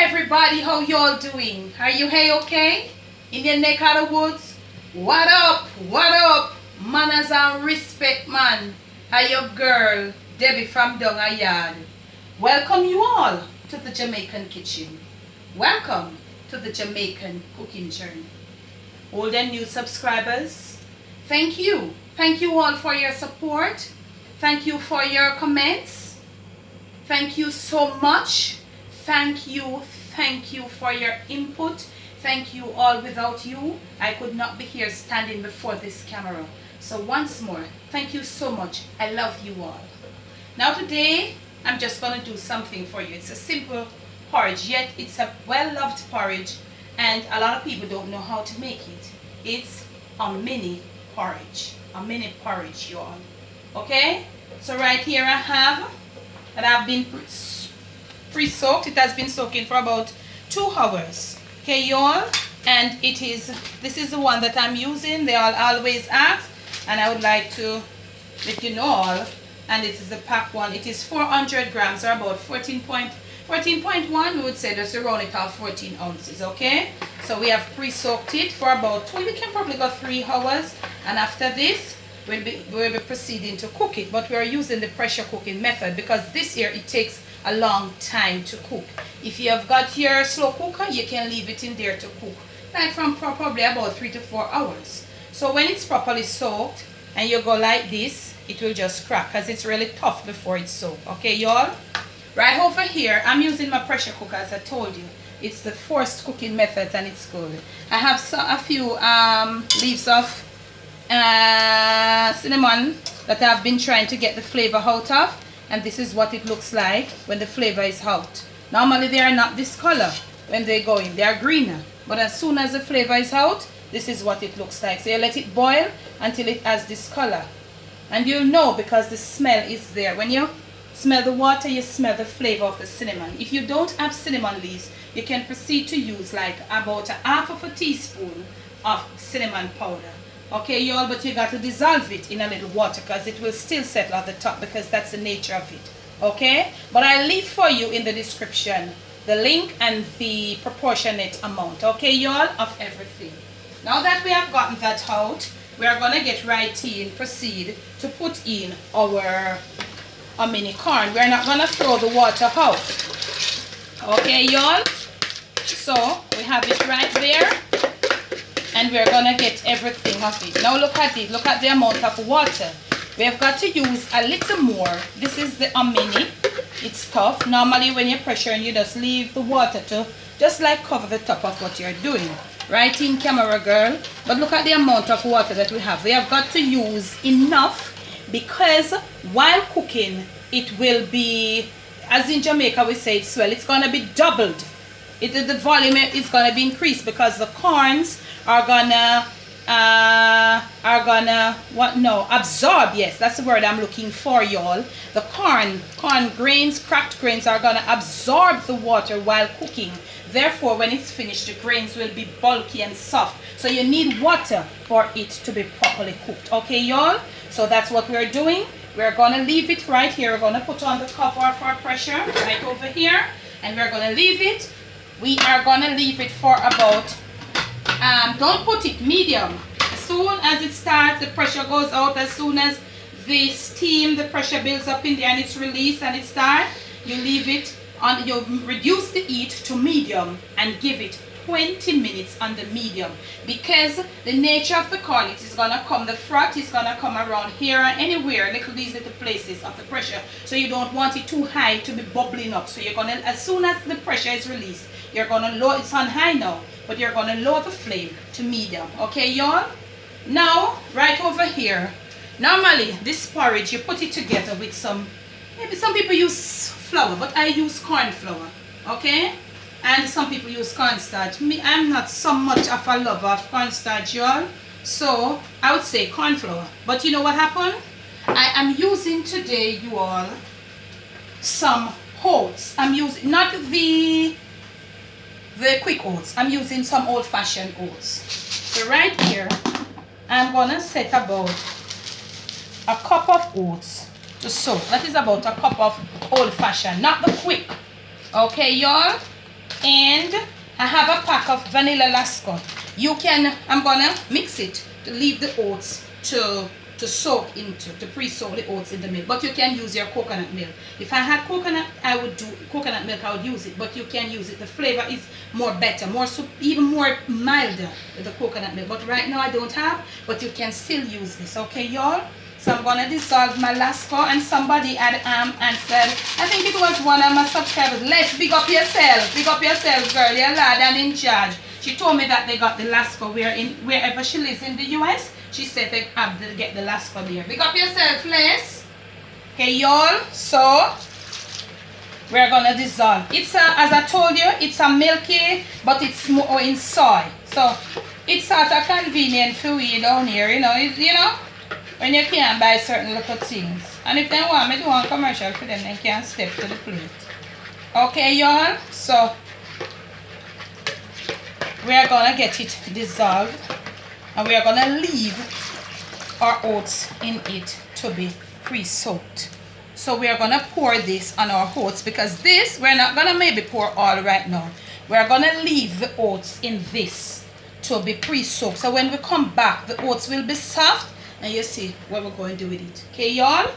everybody, how y'all doing? Are you hey okay? In your neck of the woods? What up? What up? Manners and respect, man. How your girl, Debbie from Down a Yard. Welcome you all to the Jamaican kitchen. Welcome to the Jamaican cooking journey. Old and new subscribers, thank you. Thank you all for your support. Thank you for your comments. Thank you so much. Thank you for your input. Thank you all. Without you, I could not be here standing before this camera. So once more, thank you so much. I love you all. Now today, I'm just going to do something for you. It's a simple porridge, yet it's a well-loved porridge, and a lot of people don't know how to make it. It's a mini porridge. A mini porridge, you all. Okay? So right here I have, and I've been pre-soaked. It has been soaking for about 2 hours. Okay, y'all? And this is the one that I'm using. They all always ask, and I would like to let you know all. And this is the pack one. It is 400 grams, or about 14.1. We would say that's around it all 14 ounces. Okay? So we have pre-soaked it for about we can probably go 3 hours. And after this, we'll be proceeding to cook it. But we are using the pressure cooking method because this here it takes a long time to cook. If you have got your slow cooker, you can leave it in there to cook like from probably about 3 to 4 hours. So when it's properly soaked and you go like this, it will just crack because it's really tough before it's soaked. Okay, y'all? Right over here, I'm using my pressure cooker as I told you. It's the forced cooking method and it's good. I have a few leaves of cinnamon that I've been trying to get the flavor out of, and this is what it looks like when the flavor is out. Normally they are not this color when they go in, they are greener, but as soon as the flavor is out, this is what it looks like. So you let it boil until it has this color, and you'll know because the smell is there. When you smell the water, you smell the flavor of the cinnamon. If you don't have cinnamon leaves, you can proceed to use like about 1/2 teaspoon of cinnamon powder. Okay, y'all, but you got to dissolve it in a little water because it will still settle at the top because that's the nature of it. Okay, but I'll leave for you in the description the link and the proportionate amount, okay, y'all, of everything. Now that we have gotten that out, we are going to get right in, proceed to put in our mini corn. We're not going to throw the water out. Okay, y'all? So we have it right there. And we're going to get everything of it. Now look at it. Look at the amount of water. We have got to use a little more. This is the Hominy. It's tough. Normally when you pressure and you just leave the water to just like cover the top of what you're doing. Right in camera, girl. But look at the amount of water that we have. We have got to use enough because while cooking, it will be, as in Jamaica we say, it's going to be doubled. The volume is going to be increased because the corns are gonna absorb. Yes, that's the word I'm looking for, y'all. The corn grains, cracked grains are gonna absorb the water while cooking. Therefore, when it's finished, the grains will be bulky and soft. So you need water for it to be properly cooked. Okay, y'all? So that's what we're doing. We're gonna leave it right here. We're gonna put on the cover for pressure right over here, and we're gonna leave it. We are gonna leave it for about don't put it medium. As soon as it starts, the pressure goes out. As soon as the steam, the pressure builds up in there and it's released and it starts, you leave it on, you reduce the heat to medium and give it 20 minutes on the medium, because the nature of the corn, it is gonna come, the froth is gonna come around here and anywhere, these little places of the pressure. So you don't want it too high to be bubbling up. So you're gonna, as soon as the pressure is released, you're gonna lower, it's on high now, but you're gonna lower the flame to medium. Okay, y'all? Now, right over here, normally this porridge, you put it together with some, maybe some people use flour, but I use corn flour. Okay? And some people use cornstarch. Me, I'm not so much of a lover of cornstarch, y'all. So I would say corn flour. But you know what happened? I am using today, you all, some oats. I'm using not the quick oats. I'm using some old-fashioned oats. So right here, I'm gonna set about a cup of oats to soak. That is about a cup of old-fashioned, not the quick. Okay, y'all? And I have a pack of vanilla lasco. You can, I'm gonna mix it to leave the oats to soak into, to pre-soak the oats in the milk. But you can use your coconut milk. If I had coconut, I would do coconut milk, I would use it. But you can use it. The flavor is more better, even more milder with the coconut milk. But right now I don't have, but you can still use this, okay, y'all? So I'm gonna dissolve my lasco, and somebody had answered, I think it was one of my subscribers, let's big up yourself, girl, you're lad and in charge. She told me that they got the lasco wherever she lives in the US. She said they have to get the lasco there. Big up yourself, Les. Okay, y'all. So we're gonna dissolve. It's as I told you, it's a milky, but it's more in soy. So it's sort of convenient for we down here, you know, when you can't buy certain little things. And if they want me to do a commercial for them, they can step to the plate. Okay, y'all. So we are gonna get it dissolved, and we are gonna leave our oats in it to be pre-soaked. So we are gonna pour this on our oats, because this we're not gonna maybe pour all right now. We're gonna leave the oats in this to be pre-soaked. So when we come back, the oats will be soft, and you see what we're going to do with it. Okay, y'all?